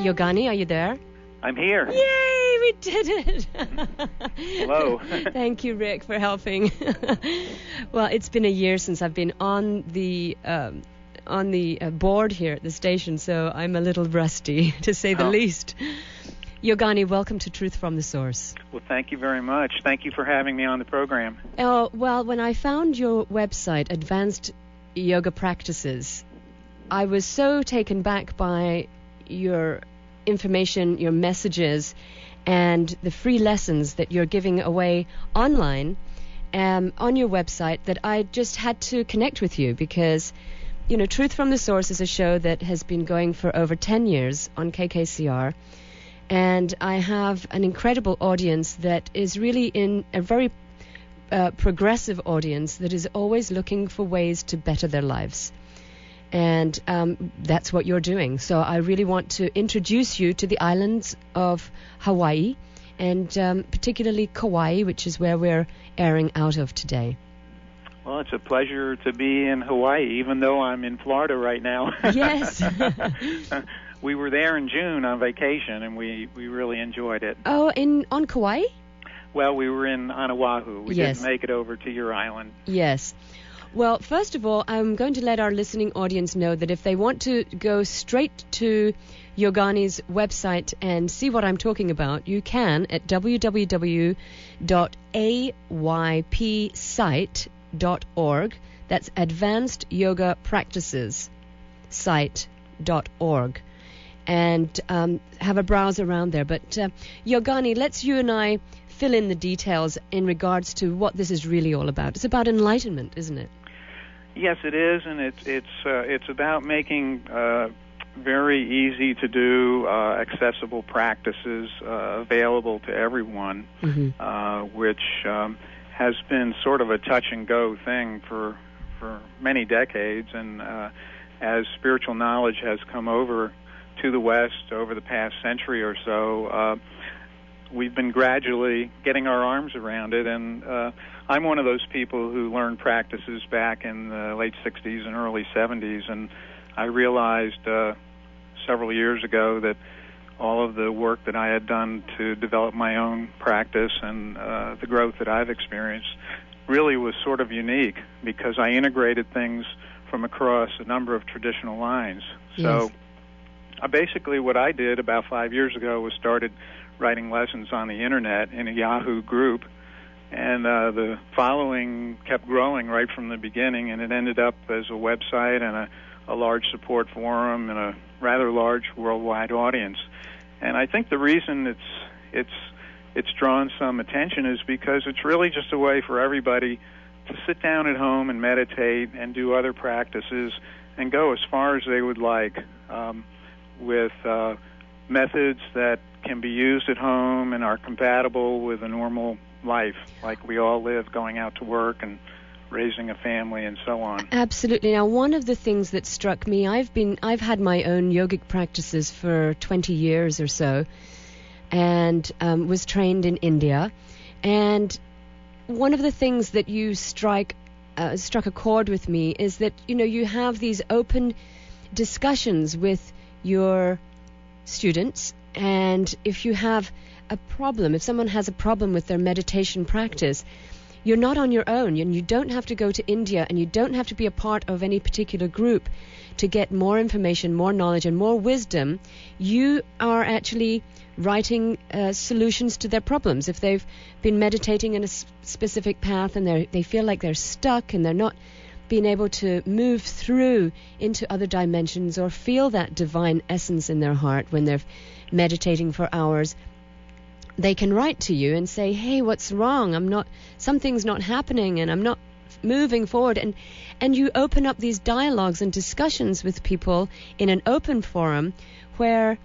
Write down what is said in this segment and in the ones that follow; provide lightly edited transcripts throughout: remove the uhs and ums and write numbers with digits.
Yogani, are you there? I'm here. Yay, we did it. Hello. Thank you, Rick, for helping. Well, it's been a year since I've been on the board here at the station, so I'm a little rusty, to say the least. Yogani, welcome to Truth from the Source. Well, thank you very much. Thank you for having me on the program. Well, when I found your website, Advanced Yoga Practices, I was so taken back by your information, your messages, and the free lessons that you're giving away online on your website that I just had to connect with you because, Truth from the Source is a show that has been going for over 10 years on KKCR. And I have an incredible audience that is really in a very progressive audience that is always looking for ways to better their lives. And that's what you're doing. So I really want to introduce you to the islands of Hawaii and particularly Kauai, which is where we're airing out of today. Well, it's a pleasure to be in Hawaii, even though I'm in Florida right now. Yes. We were there in June on vacation, and we really enjoyed it. Oh, on Kauai? Well, we were in Oahu. We didn't make it over to your island. Yes. Well, first of all, I'm going to let our listening audience know that if they want to go straight to Yogani's website and see what I'm talking about, you can at www.aypsite.org. That's Advanced Yoga Practices site.org. And have a browse around there. But Yogani, let's you and I fill in the details in regards to what this is really all about. It's about enlightenment, isn't it? Yes, it is, and it's about making very easy to do, accessible practices available to everyone, which has been sort of a touch and go thing for many decades, and as spiritual knowledge has come over to the West over the past century or so, we've been gradually getting our arms around it, and I'm one of those people who learned practices back in the late 60s and early 70s, and I realized several years ago that all of the work that I had done to develop my own practice and the growth that I've experienced really was sort of unique because I integrated things from across a number of traditional lines. So basically what I did about 5 years ago was started writing lessons on the Internet in a Yahoo group, and the following kept growing right from the beginning, and it ended up as a website and a large support forum and a rather large worldwide audience. And I think the reason it's drawn some attention is because it's really just a way for everybody to sit down at home and meditate and do other practices and go as far as they would like with methods that can be used at home and are compatible with a normal life, like we all live, going out to work and raising a family and so on. Absolutely. Now, one of the things that struck me, I've had my own yogic practices for 20 years or so, and was trained in India, and one of the things that you struck a chord with me is that you have these open discussions with your students, and if you have a problem, if someone has a problem with their meditation practice, you're not on your own, and you don't have to go to India, and you don't have to be a part of any particular group to get more information, more knowledge, and more wisdom. You are actually writing solutions to their problems. If they've been meditating in a specific path and they feel like they're stuck and they're not being able to move through into other dimensions or feel that divine essence in their heart when they're meditating for hours, they can write to you and say, hey, what's wrong? Something's not happening and I'm not moving forward. And you open up these dialogues and discussions with people in an open forum where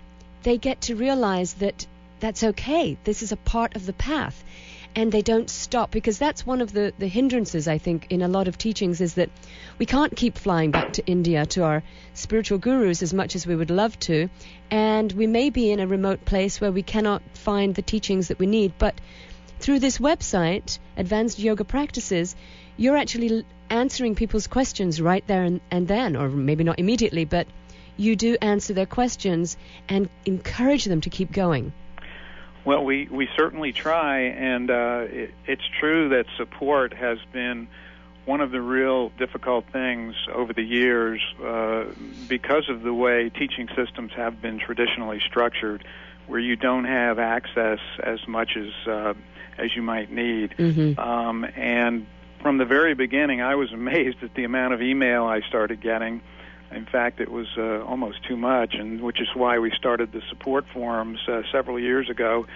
they get to realize that that's okay. This is a part of the path. And they don't stop, because that's one of the hindrances, I think, in a lot of teachings, is that we can't keep flying back to India to our spiritual gurus as much as we would love to, and we may be in a remote place where we cannot find the teachings that we need. But through this website, Advanced Yoga Practices, you're actually answering people's questions right there and then, or maybe not immediately, but you do answer their questions and encourage them to keep going. Well, we certainly try, and it's true that support has been one of the real difficult things over the years because of the way teaching systems have been traditionally structured, where you don't have access as much as you might need. And from the very beginning, I was amazed at the amount of email I started getting. In fact, it was almost too much, and which is why we started the support forums several years ago.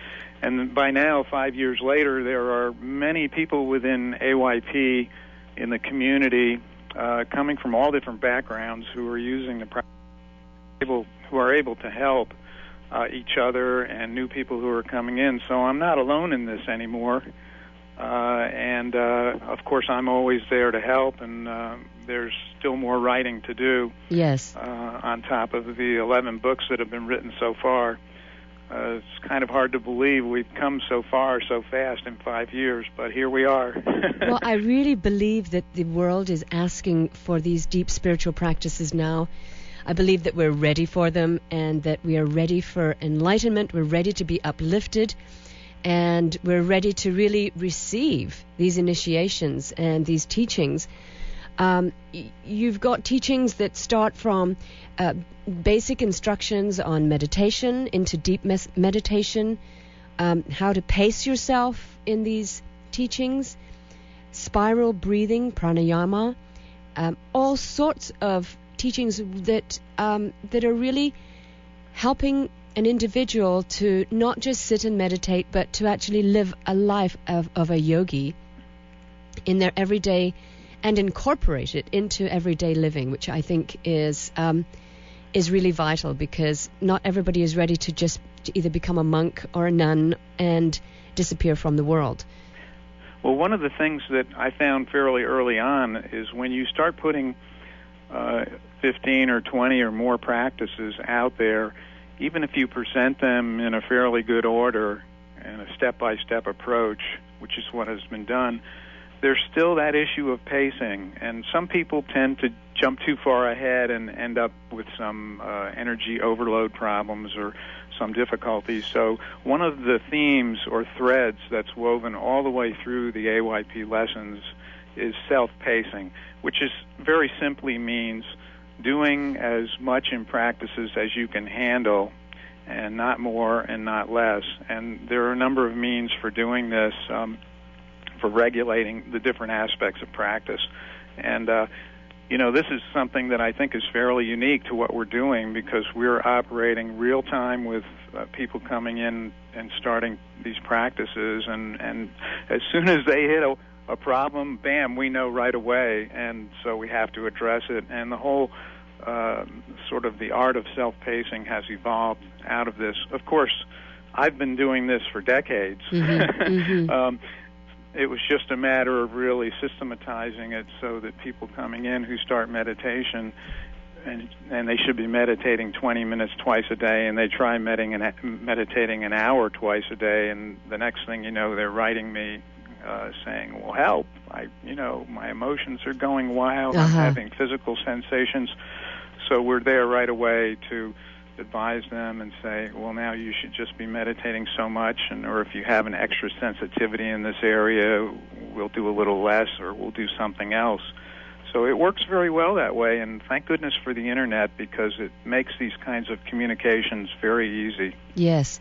And by now, 5 years later, there are many people within AYP in the community coming from all different backgrounds who are using the who are able to help each other and new people who are coming in. So I'm not alone in this anymore. And of course, I'm always there to help, and there's still more writing to do. Yes. On top of the 11 books that have been written so far. It's kind of hard to believe we've come so far so fast in 5 years, but here we are. Well, I really believe that the world is asking for these deep spiritual practices now. I believe that we're ready for them, and that we are ready for enlightenment. We're ready to be uplifted, and we're ready to really receive these initiations and these teachings. You've got teachings that start from basic instructions on meditation into deep meditation, how to pace yourself in these teachings, spiral breathing, pranayama, all sorts of teachings that are really helping an individual to not just sit and meditate, but to actually live a life of a yogi in their everyday, and incorporate it into everyday living, which I think is really vital, because not everybody is ready to either become a monk or a nun and disappear from the world. Well, one of the things that I found fairly early on is when you start putting 15 or 20 or more practices out there, even if you present them in a fairly good order and a step-by-step approach, which is what has been done, there's still that issue of pacing, and some people tend to jump too far ahead and end up with some energy overload problems or some difficulties. So one of the themes or threads that's woven all the way through the AYP lessons is self-pacing, which is very simply means doing as much in practices as you can handle, and not more and not less. And there are a number of means for doing this, for regulating the different aspects of practice. And, this is something that I think is fairly unique to what we're doing, because we're operating real time with people coming in and starting these practices. And as soon as they hit a problem, bam, we know right away. And so we have to address it. And the whole sort of the art of self-pacing has evolved out of this. Of course, I've been doing this for decades. It was just a matter of really systematizing it so that people coming in who start meditation, and they should be meditating 20 minutes twice a day, and they try meditating an hour twice a day, and the next thing you know, they're writing me saying, well, help, my emotions are going wild, I'm having physical sensations. So we're there right away to advise them and say, well, now you should just be meditating so much, or if you have an extra sensitivity in this area, we'll do a little less, or we'll do something else. So it works very well that way, and thank goodness for the Internet, because it makes these kinds of communications very easy. Yes.